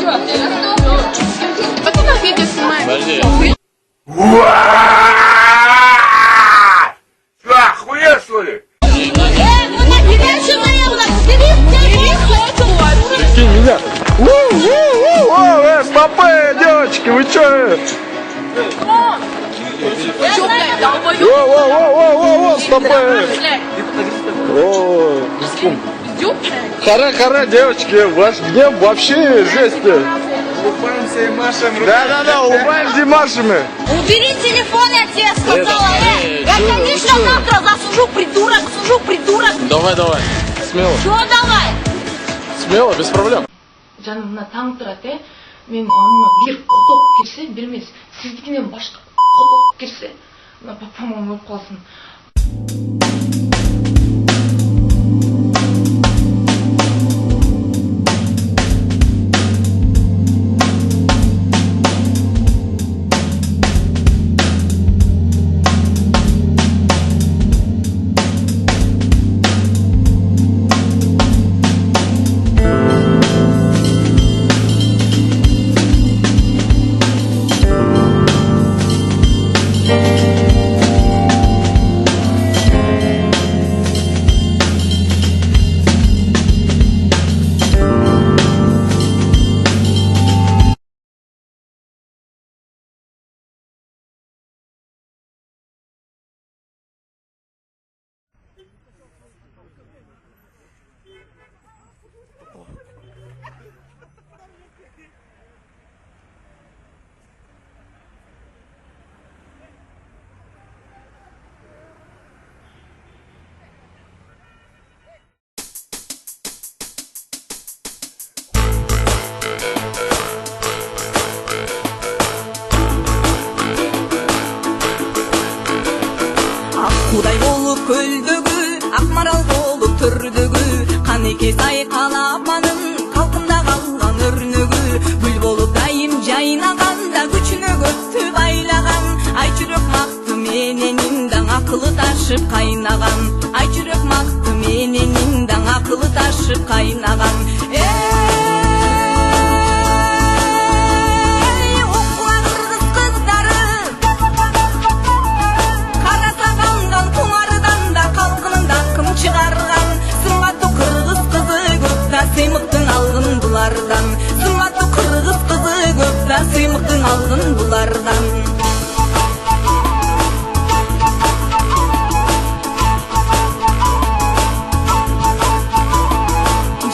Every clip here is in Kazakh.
А ты на видео снимаешь? Подожди. Что, охуел, что ли? Ну на тебя что наело? Прикинь, меня. Стопы, девочки, вы чё? Чё, блядь, долбоёб? Во, стопы. Блядь, О, идёт, блядь? хара, девочки, ваш гнев вообще жесть. Купаемся и машем руками. Да, убавьте машами. Убери телефон, я тебе сказала. Я, конечно, завтра засужу, придурок. Давай, смело, Чё давай? смело, без проблем. Жанымна таң тұрады, мен анына бір құлып келсе, бір емес, сіздікінен башқа құлып келсе, мына папам өліп қалсын. Құдай болып көлдігі, ақмарал болып түрдігі, қанеке сай қалапаның қалқында қалған өрнегі, гүл болып дайым жайнағанда күчіне көпті байлаған, ай жүрек мақты менен индаң ақылы ташып қайнаған, ай жүрек мақты менен индаң ақылы ташып қайнаған. Шығарған сымбатты қырғыз қызы көп та сыймықтың алғын бұлардан, сымбатты қырғыз қызы көп та сыймықтың алғын бұлардан.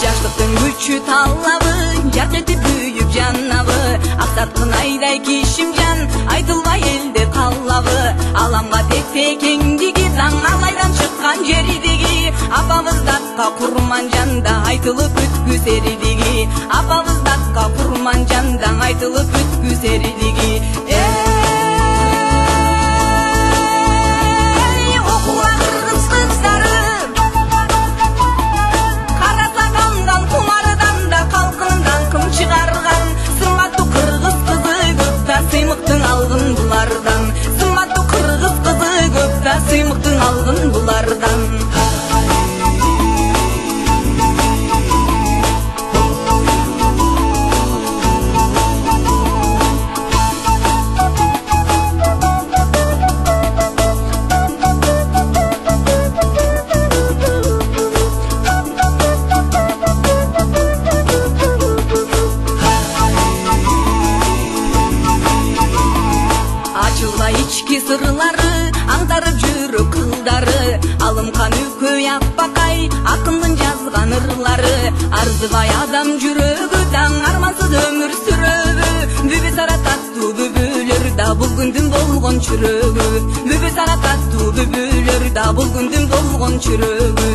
Жаштықтың күші талабы, жарқ етіп бүйіп жаннабы, ақсатқын айдай кешім жан, айтылмай елде қалабы, аламға текте кеңдігі заң алайдан шыққан жердегі, апамыз датқа құрман жанда айтылып өткізердегі, апамыз датқа құрман жанда айтылып өткізердегі. Оқуға қырғыз қыздары, қара сағандан құмарыдан да қалқындан кім шығарған, сымбатты қырғыз қызы көп та сыймықтың алғын бұлардан, сымбатты қырғыз қызы көп та сыймықтың алғын бұлардан. Açılma içki sırları, аңтарып жүріп қылдары, алымқан үкі ақбақай, ақындың жазған ырлары, арзыбай адам жүрегі, таң армансыз өмір сүрегі, бүбі сара татту бүбілер да бұл күндің болған жүрегі, бүбі сара татту бүбілер да бұл күндің болған жүрегі.